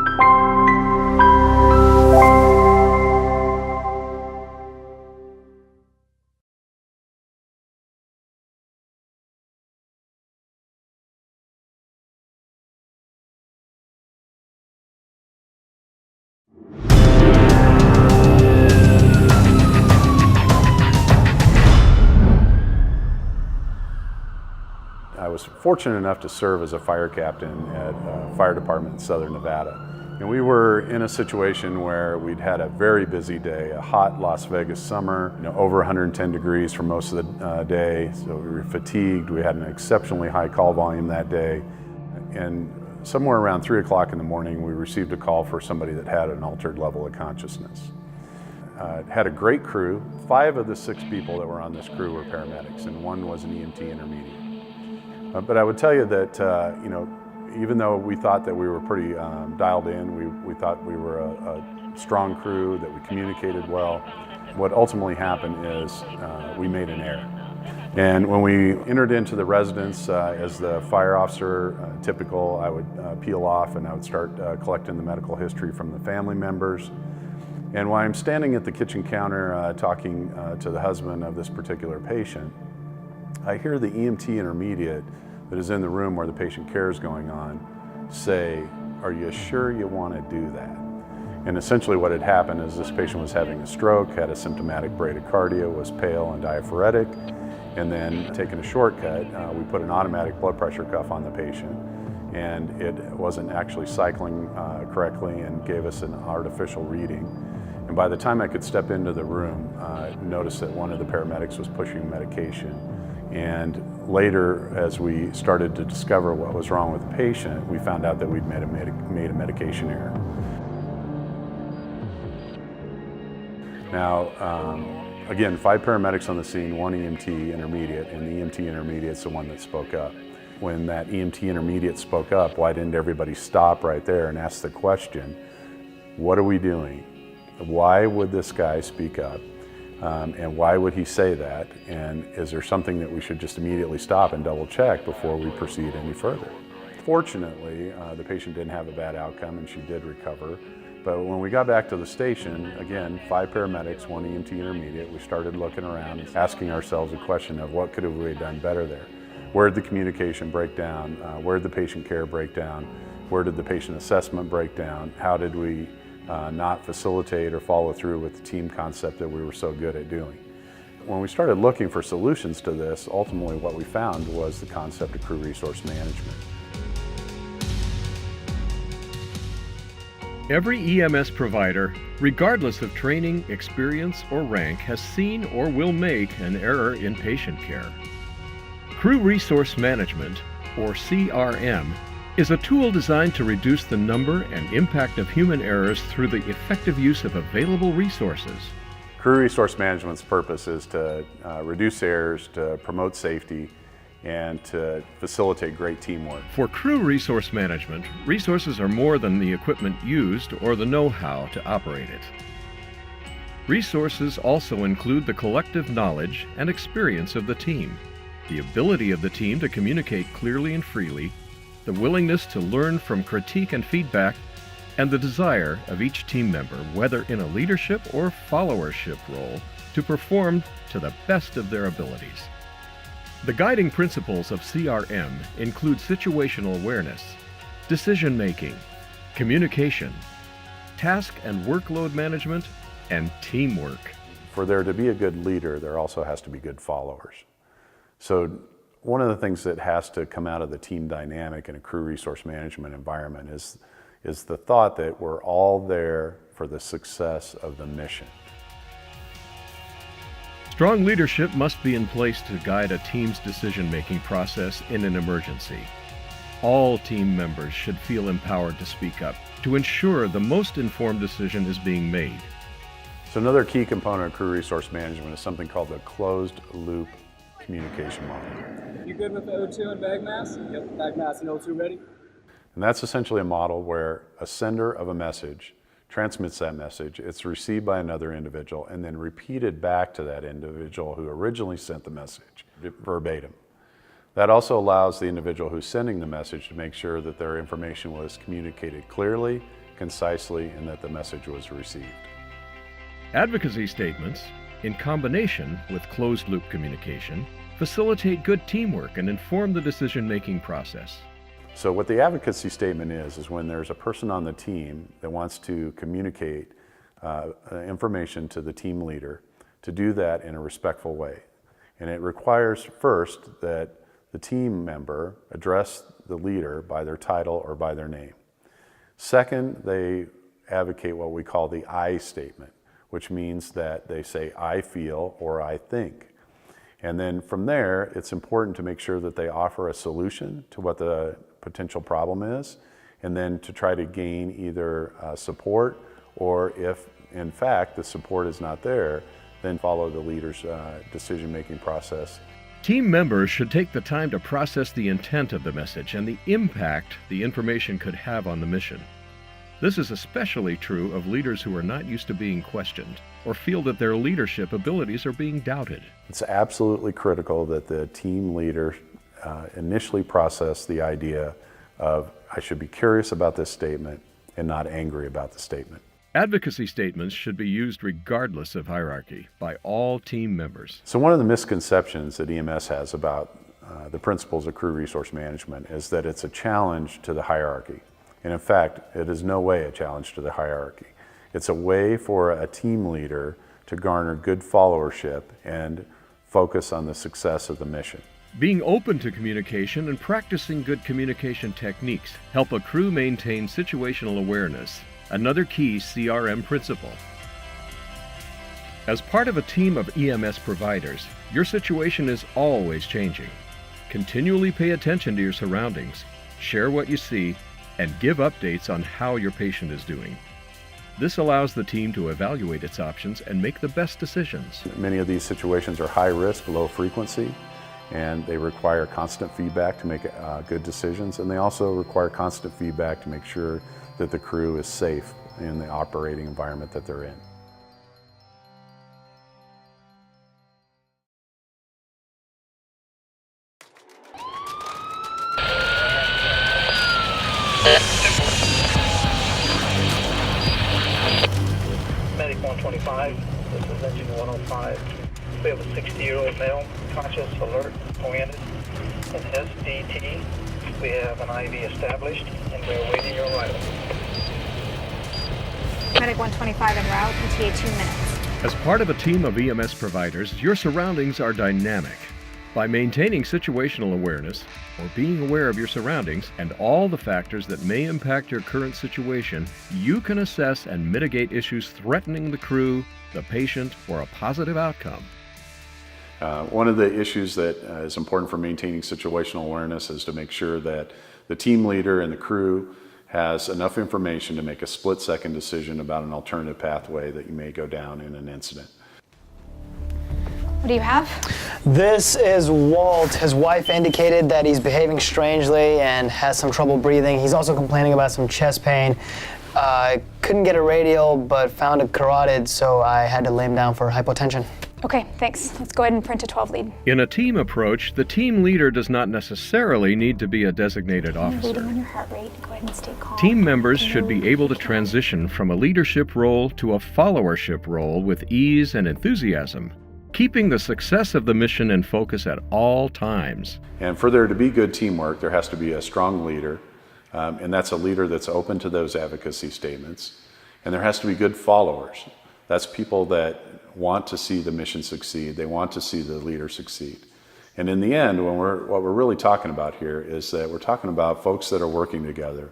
I was fortunate enough to serve as a fire captain at a fire department in Southern Nevada. And we were in a situation where we'd had a very busy day, a hot Las Vegas summer, over 110 degrees for most of the day. So we were fatigued. We had an exceptionally high call volume that day. And somewhere around 3 o'clock in the morning, we received a call for somebody that had an altered level of consciousness. Had a great crew. 5 of the 6 people that were on this crew were paramedics, and 1 was an EMT intermediate. But I would tell you that, even though we thought that we were pretty dialed in, we thought we were a strong crew, that we communicated well, what ultimately happened is we made an error. And when we entered into the residence, as the fire officer, typical, I would peel off and I would start collecting the medical history from the family members. And while I'm standing at the kitchen counter talking to the husband of this particular patient, I hear the EMT intermediate that is in the room where the patient care is going on say, "Are you sure you want to do that?" And essentially what had happened is this patient was having a stroke, had a symptomatic bradycardia, was pale and diaphoretic, and then taking a shortcut, we put an automatic blood pressure cuff on the patient, and it wasn't actually cycling correctly and gave us an artificial reading. And by the time I could step into the room, I noticed that one of the paramedics was pushing medication. And later, as we started to discover what was wrong with the patient, we found out that we'd made a medication error. Now, again, 5 paramedics on the scene, 1 EMT intermediate, and the EMT intermediate's the one that spoke up. When that EMT intermediate spoke up, why didn't everybody stop right there and ask the question, what are we doing? Why would this guy speak up? And why would he say that? And is there something that we should just immediately stop and double check before we proceed any further? Fortunately, the patient didn't have a bad outcome and she did recover. But when we got back to the station, again, 5 paramedics, 1 EMT intermediate, we started looking around and asking ourselves a question of what could have we done better there? Where did the communication break down? Where did the patient care break down? Where did the patient assessment break down? How did we not facilitate or follow through with the team concept that we were so good at doing? When we started looking for solutions to this, ultimately what we found was the concept of crew resource management. Every EMS provider, regardless of training, experience, or rank, has seen or will make an error in patient care. Crew Resource Management, or CRM, is a tool designed to reduce the number and impact of human errors through the effective use of available resources. Crew resource management's purpose is to reduce errors, to promote safety, and to facilitate great teamwork. For crew resource management, resources are more than the equipment used or the know-how to operate it. Resources also include the collective knowledge and experience of the team, the ability of the team to communicate clearly and freely, the willingness to learn from critique and feedback, and the desire of each team member, whether in a leadership or followership role, to perform to the best of their abilities. The guiding principles of CRM include situational awareness, decision-making, communication, task and workload management, and teamwork. For there to be a good leader, there also has to be good followers. So one of the things that has to come out of the team dynamic in a crew resource management environment is the thought that we're all there for the success of the mission. Strong leadership must be in place to guide a team's decision-making process in an emergency. All team members should feel empowered to speak up to ensure the most informed decision is being made. So another key component of crew resource management is something called the closed loop communication model. You good with the O2 and bag mass? Yep, bag mass and O2 ready. And that's essentially a model where a sender of a message transmits that message, it's received by another individual, and then repeated back to that individual who originally sent the message, verbatim. That also allows the individual who's sending the message to make sure that their information was communicated clearly concisely, and that the message was received. Advocacy statements, in combination with closed-loop communication, facilitate good teamwork and inform the decision-making process. So what the advocacy statement is when there's a person on the team that wants to communicate information to the team leader, to do that in a respectful way. And it requires first that the team member address the leader by their title or by their name. Second, they advocate what we call the I statement, which means that they say, I feel or I think. And then from there, it's important to make sure that they offer a solution to what the potential problem is, and then to try to gain either support, or if in fact the support is not there, then follow the leader's decision-making process. Team members should take the time to process the intent of the message and the impact the information could have on the mission. This is especially true of leaders who are not used to being questioned or feel that their leadership abilities are being doubted. It's absolutely critical that the team leader initially process the idea of, I should be curious about this statement and not angry about the statement. Advocacy statements should be used regardless of hierarchy by all team members. So one of the misconceptions that EMS has about the principles of crew resource management is that it's a challenge to the hierarchy. And in fact, it is no way a challenge to the hierarchy. It's a way for a team leader to garner good followership and focus on the success of the mission. Being open to communication and practicing good communication techniques help a crew maintain situational awareness, another key CRM principle. As part of a team of EMS providers, your situation is always changing. Continually pay attention to your surroundings, share what you see, and give updates on how your patient is doing. This allows the team to evaluate its options and make the best decisions. Many of these situations are high risk, low frequency, and they require constant feedback to make good decisions, and they also require constant feedback to make sure that the crew is safe in the operating environment that they're in. Medic 125, this is engine 105. We have a 60-year-old male, conscious, alert, oriented, in SDT. We have an IV established, and we're awaiting your arrival. Medic 125 en route, ETA 2 minutes. As part of a team of EMS providers, your surroundings are dynamic. By maintaining situational awareness, or being aware of your surroundings and all the factors that may impact your current situation, you can assess and mitigate issues threatening the crew, the patient, or a positive outcome. One of the issues that is important for maintaining situational awareness is to make sure that the team leader and the crew has enough information to make a split-second decision about an alternative pathway that you may go down in an incident. What do you have? This is Walt. His wife indicated that he's behaving strangely and has some trouble breathing. He's also complaining about some chest pain. Couldn't get a radial, but found a carotid, so I had to lay him down for hypotension. Okay, thanks. Let's go ahead and print a 12 lead. In a team approach, the team leader does not necessarily need to be a designated Reading officer. on your heart rate. Go ahead and stay calm. Team members should be able to transition from a leadership role to a followership role with ease and enthusiasm, keeping the success of the mission in focus at all times. And for there to be good teamwork, there has to be a strong leader, and that's a leader that's open to those advocacy statements. And there has to be good followers. That's people that want to see the mission succeed. They want to see the leader succeed. And in the end, what we're really talking about here is that we're talking about folks that are working together,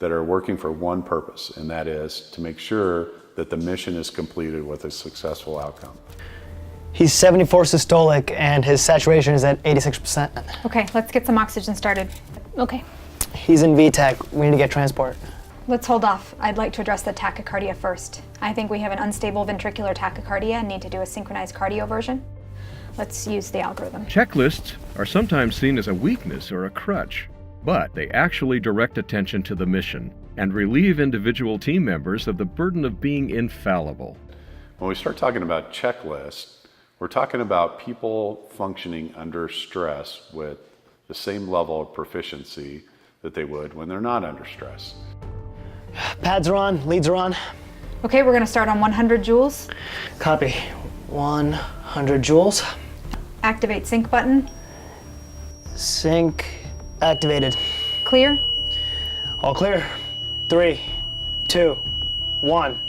that are working for one purpose, and that is to make sure that the mission is completed with a successful outcome. He's 74 systolic and his saturation is at 86%. Okay, let's get some oxygen started. Okay, He's in VTAC. We need to get transport. let's hold off. I'd like to address the tachycardia first. I think we have an unstable ventricular tachycardia and need to do a synchronized cardioversion. Let's use the algorithm. Checklists are sometimes seen as a weakness or a crutch, but they actually direct attention to the mission and relieve individual team members of the burden of being infallible. When we start talking about checklists, we're talking about people functioning under stress with the same level of proficiency that they would when they're not under stress. Pads are on, leads are on. Okay, we're gonna start on 100 joules. Copy. 100 joules. Activate sync button. Sync activated. Clear. All clear. 3, 2, 1.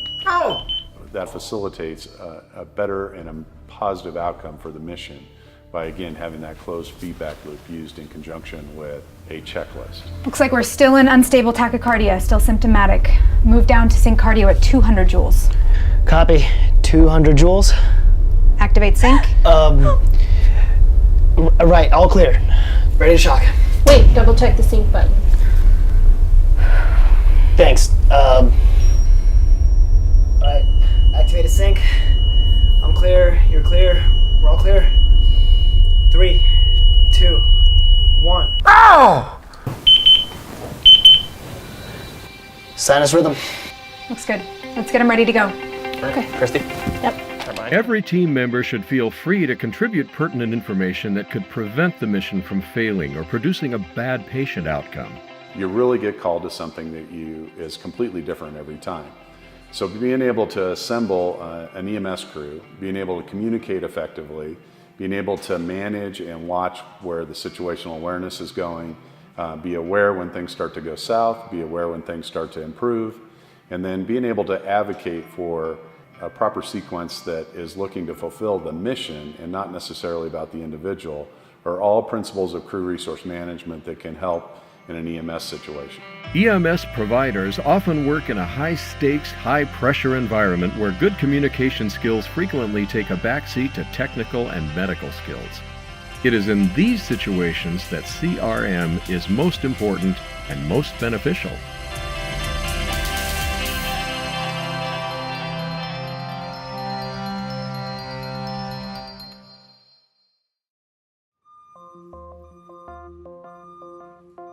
That facilitates a better and a positive outcome for the mission by, again, having that closed feedback loop used in conjunction with a checklist. Looks like we're still in unstable tachycardia, still symptomatic. Move down to sync cardio at 200 joules. Copy. 200 joules. Activate sync. Right, all clear. Ready to shock. Wait, double check the sync button. Thanks. Alright, activated sync. I'm clear, you're clear, we're all clear. 3, 2, 1. Ow! Sinus rhythm. Looks good. Let's get him ready to go. Okay, Christy. Every team member should feel free to contribute pertinent information that could prevent the mission from failing or producing a bad patient outcome. You really get called to something that is completely different every time. So being able to assemble an EMS crew, being able to communicate effectively, being able to manage and watch where the situational awareness is going, be aware when things start to go south, be aware when things start to improve, and then being able to advocate for a proper sequence that is looking to fulfill the mission and not necessarily about the individual are all principles of crew resource management that can help in an EMS situation. EMS providers often work in a high-stakes, high-pressure environment where good communication skills frequently take a backseat to technical and medical skills. It is in these situations that CRM is most important and most beneficial.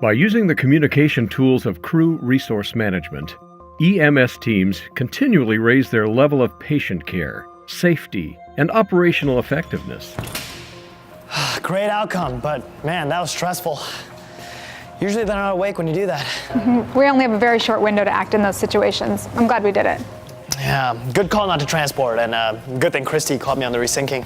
By using the communication tools of crew resource management, EMS teams continually raise their level of patient care, safety, and operational effectiveness. Great outcome, but man, that was stressful. Usually they're not awake when you do that. We only have a very short window to act in those situations. I'm glad we did it. Yeah, good call not to transport, and good thing Christy called me on the resyncing.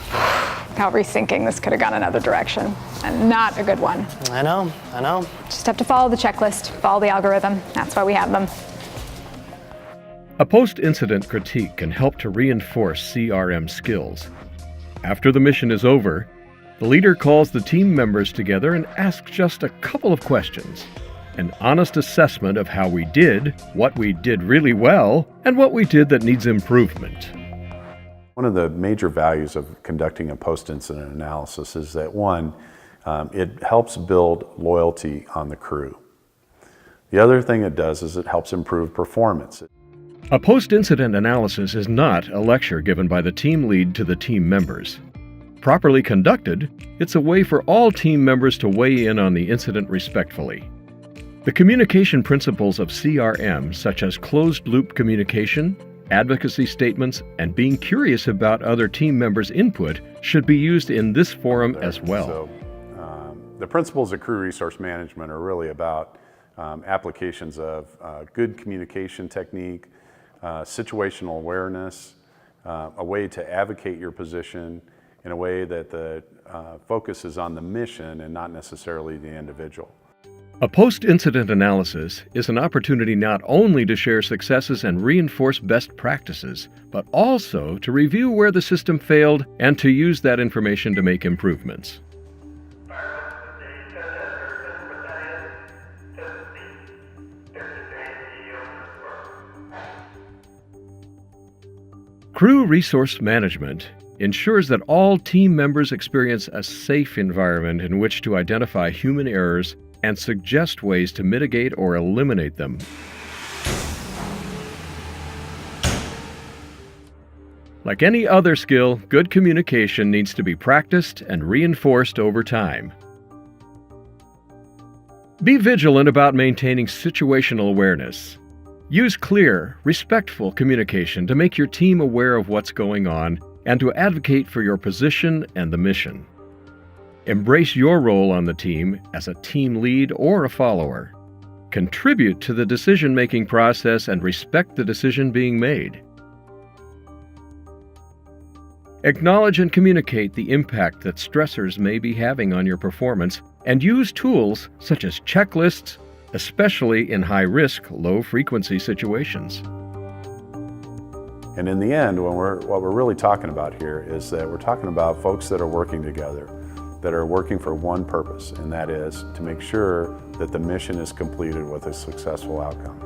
How resyncing this could have gone another direction, and not a good one. I know. Just have to follow the checklist, follow the algorithm. That's why we have them. A post-incident critique can help to reinforce CRM skills. After the mission is over, the leader calls the team members together and asks just a couple of questions. An honest assessment of how we did, what we did really well, and what we did that needs improvement. One of the major values of conducting a post-incident analysis is that, one, it helps build loyalty on the crew. The other thing it does is it helps improve performance. A post-incident analysis is not a lecture given by the team lead to the team members. Properly conducted, it's a way for all team members to weigh in on the incident respectfully. The communication principles of CRM, such as closed-loop communication, advocacy statements, and being curious about other team members' input, should be used in this forum as well. So, the principles of crew resource management are really about applications of good communication technique, situational awareness, a way to advocate your position in a way that the focus is on the mission and not necessarily the individual. A post-incident analysis is an opportunity not only to share successes and reinforce best practices, but also to review where the system failed and to use that information to make improvements. Crew resource management ensures that all team members experience a safe environment in which to identify human errors and suggest ways to mitigate or eliminate them. Like any other skill, good communication needs to be practiced and reinforced over time. Be vigilant about maintaining situational awareness. Use clear, respectful communication to make your team aware of what's going on and to advocate for your position and the mission. Embrace your role on the team as a team lead or a follower. Contribute to the decision-making process and respect the decision being made. Acknowledge and communicate the impact that stressors may be having on your performance, and use tools such as checklists, especially in high-risk, low-frequency situations. And in the end, what we're really talking about here is that we're talking about folks that are working together, that are working for one purpose, and that is to make sure that the mission is completed with a successful outcome.